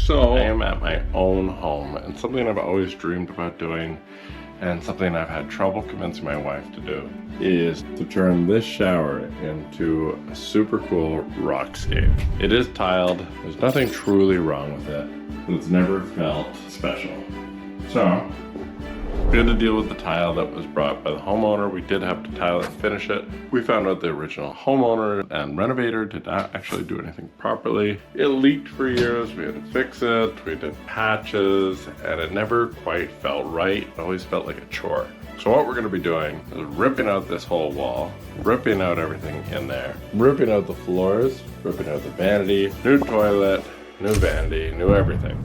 So I am at my own home, and something I've always dreamed about doing and something I've had trouble convincing my wife to do is to turn this shower into a super cool rockscape. It is tiled, there's nothing truly wrong with it, but it's never felt special. So we had to deal with the tile that was brought by the homeowner. We did have to tile it and finish it. We found out the original homeowner and renovator did not actually do anything properly. It leaked for years. We had to fix it. We did patches and it never quite felt right. It always felt like a chore. So what we're gonna be doing is ripping out this whole wall, ripping out everything in there, ripping out the floors, ripping out the vanity, new toilet, new vanity, new everything.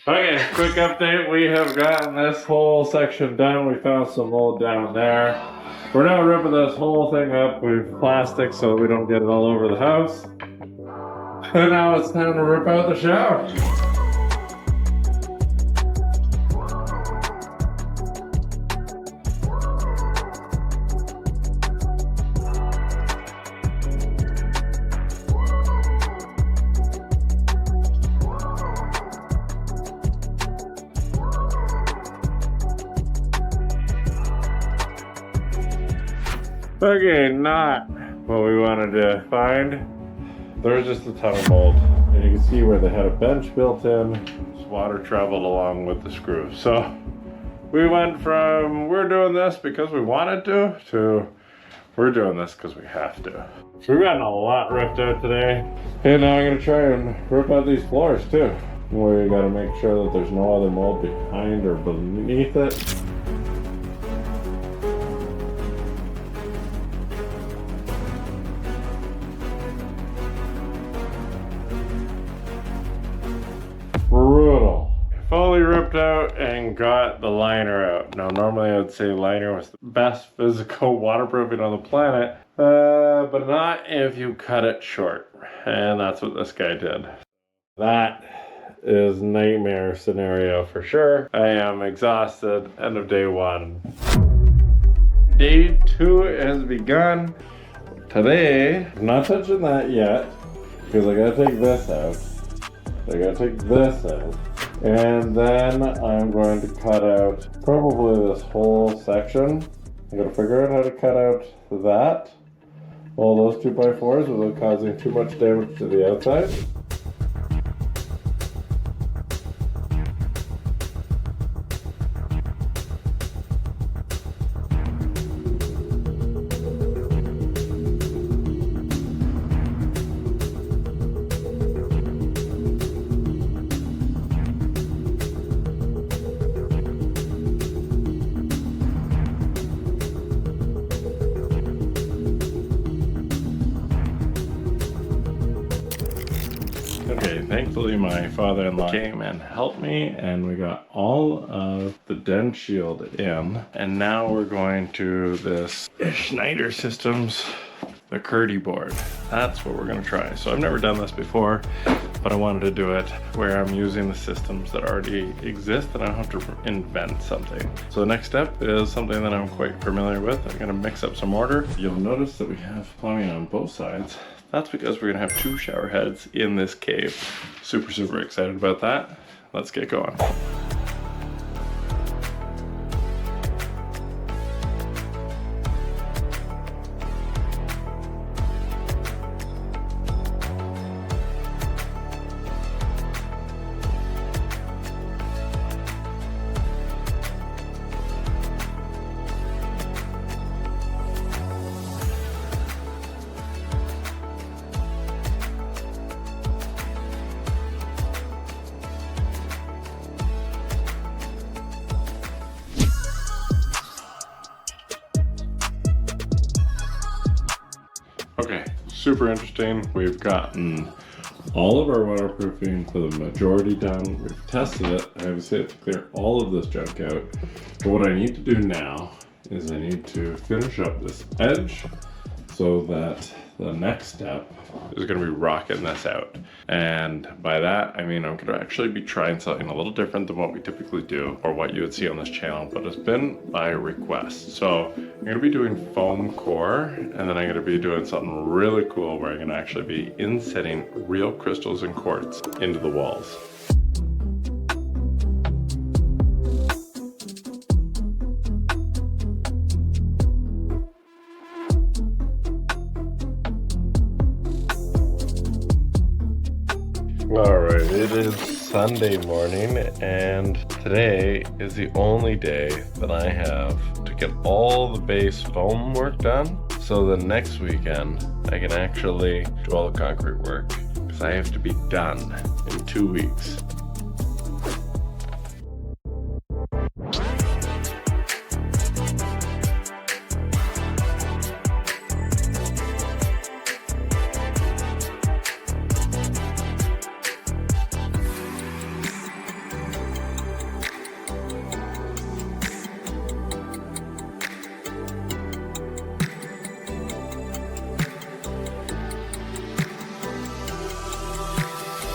Okay, quick update. We have gotten this whole section done. We found some mold down there. We're now ripping this whole thing up with plastic so we don't get it all over the house. And now it's time to rip out the shower. Okay, not what we wanted to find. There's just a ton of mold. And you can see where they had a bench built in. This water traveled along with the screw. So we went from we're doing this because we wanted to we're doing this because we have to. So we've gotten a lot ripped out today. And now I'm gonna try and rip out these floors too. We gotta make sure that there's no other mold behind or beneath it. Brutal. Fully ripped out and got the liner out. Now normally I would say liner was the best physical waterproofing on the planet, but not if you cut it short. And that's what this guy did. That is nightmare scenario for sure. I am exhausted. End of day one. Day two has begun. Today, I'm not touching that yet because I gotta take this out. I gotta take this out, and then I'm going to cut out probably this whole section. I gotta figure out how to cut out that, all those 2x4s without causing too much damage to the outside. Okay, thankfully my father-in-law came and helped me and we got all of the dent shield in. And now we're going to this Schneider Systems, the Curdy board. That's what we're gonna try. So I've never done this before, but I wanted to do it where I'm using the systems that already exist and I don't have to invent something. So the next step is something that I'm quite familiar with. I'm gonna mix up some mortar. You'll notice that we have plumbing on both sides. That's because we're gonna have 2 shower heads in this cave. Super, super excited about that. Let's get going. Okay, super interesting. We've gotten all of our waterproofing to the majority done. We've tested it. I obviously have to clear all of this junk out. But what I need to do now is I need to finish up this edge so that the next step is going to be rocking this out. And by that, I mean I'm going to actually be trying something a little different than what we typically do or what you would see on this channel, but it's been by request. So I'm going to be doing Foamcore, and then I'm going to be doing something really cool where I'm going to actually be insetting real crystals and quartz into the walls. Alright, it is Sunday morning, and today is the only day that I have to get all the base foam work done, so the next weekend I can actually do all the concrete work, because I have to be done in 2 weeks.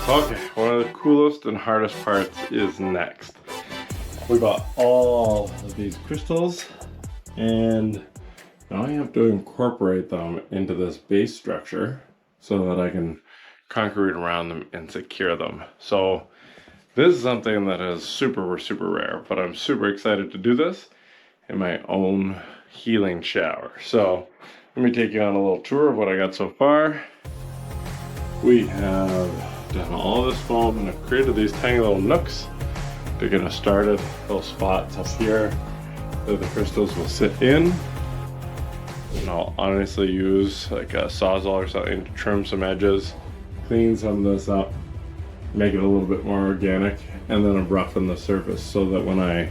Okay, one of the coolest and hardest parts is next. We bought all of these crystals, and now I have to incorporate them into this base structure so that I can concrete around them and secure them. So this is something that is super rare, but I'm super excited to do this in my own healing shower. So let me take you on a little tour of what I got so far. We have done all this foam and I've created these tiny little nooks to get us started. Little spots up here that the crystals will sit in. And I'll honestly use like a sawzall or something to trim some edges, clean some of this up, make it a little bit more organic, and then I'll roughen the surface so that when I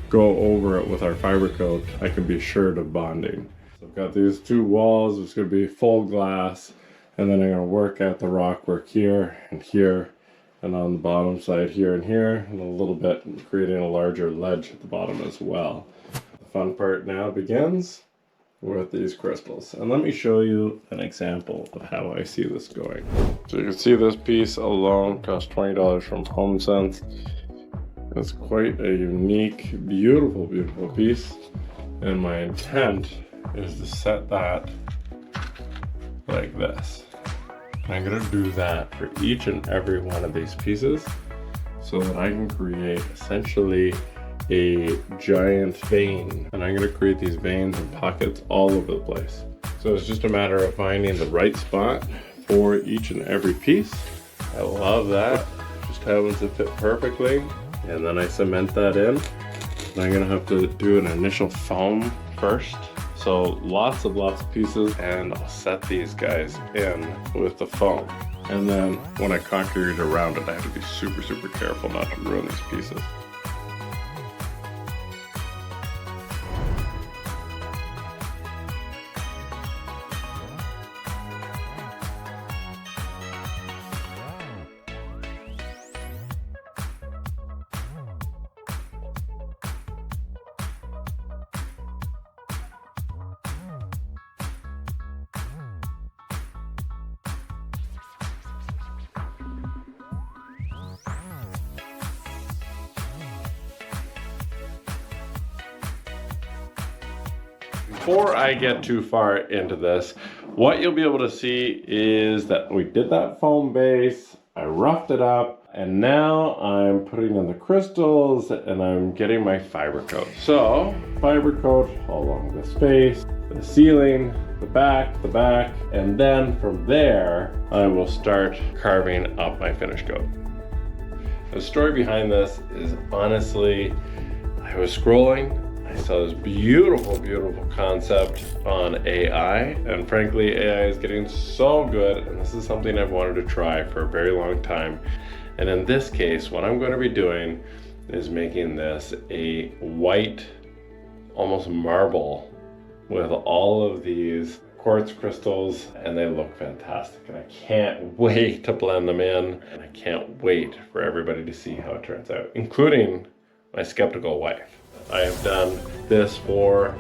go over it with our fiber coat, I can be sure to bonding. So I've got these two walls. It's going to be full glass. And then I'm going to work at the rock work here, and on the bottom side here and here, and a little bit creating a larger ledge at the bottom as well. The fun part now begins with these crystals. And let me show you an example of how I see this going. So you can see this piece alone cost $20 from HomeSense. It's quite a unique, beautiful piece. And my intent is to set that like this. I'm going to do that for each and every one of these pieces so that I can create essentially a giant vein. And I'm going to create these veins and pockets all over the place. So it's just a matter of finding the right spot for each and every piece. I love that. It just happens to fit perfectly. And then I cement that in. And I'm going to have to do an initial foam first. So lots of pieces, and I'll set these guys in with the foam. And then when I concrete around it, I have to be super careful not to ruin these pieces. Before I get too far into this, what you'll be able to see is that we did that foam base, I roughed it up, and now I'm putting in the crystals and I'm getting my fiber coat. So, fiber coat all along the space, the ceiling, the back, and then from there, I will start carving up my finish coat. The story behind this is honestly, I was scrolling, I saw this beautiful concept on AI, and frankly AI is getting so good, and this is something I've wanted to try for a very long time. And in this case, what I'm going to be doing is making this a white, almost marble, with all of these quartz crystals, and they look fantastic. And I can't wait to blend them in, and I can't wait for everybody to see how it turns out, including my skeptical wife. I have done this for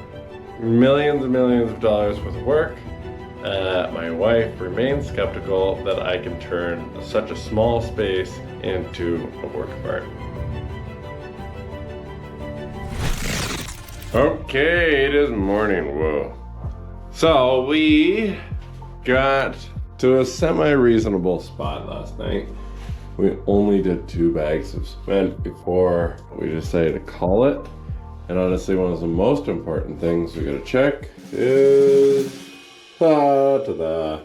millions and millions of dollars worth of work. My wife remains skeptical that I can turn such a small space into a work of art. Okay, it is morning, whoa. So we got to a semi-reasonable spot last night. We only did 2 bags of cement before we decided to call it. And honestly, one of the most important things we gotta check is, ta-da,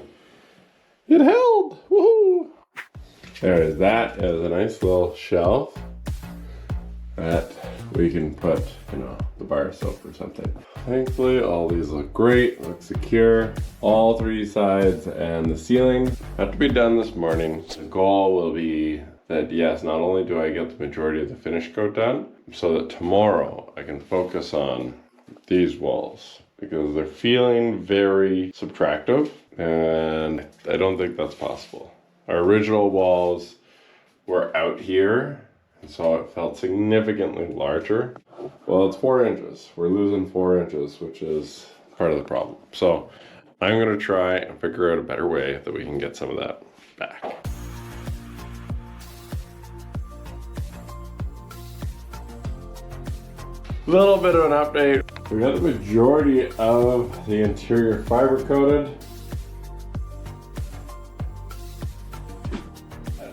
it held, woohoo! There is that as a nice little shelf that we can put, the bar soap or something. Thankfully, all these look great, look secure. All 3 sides and the ceiling have to be done this morning. The goal will be that, yes, not only do I get the majority of the finish coat done, so that tomorrow I can focus on these walls, because they're feeling very subtractive, and I don't think that's possible. Our original walls were out here, and so it felt significantly larger. Well, it's 4 inches. We're losing 4 inches, which is part of the problem. So I'm gonna try and figure out a better way that we can get some of that back. Little bit of an update. We got the majority of the interior fiber coated.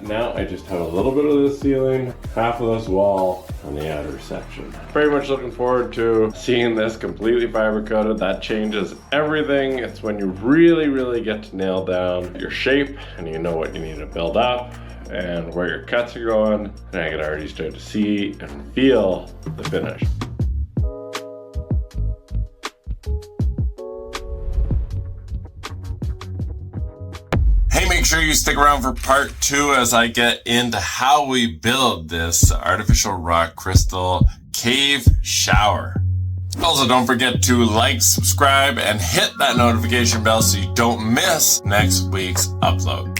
Now I just have a little bit of this ceiling, half of this wall, and the outer section. Very much looking forward to seeing this completely fiber coated. That changes everything. It's when you really, really get to nail down your shape and you know what you need to build up and where your cuts are going. And I can already start to see and feel the finish. Make sure you stick around for part 2 as I get into how we build this artificial rock crystal cave shower. Also, don't forget to like, subscribe, and hit that notification bell so you don't miss next week's upload.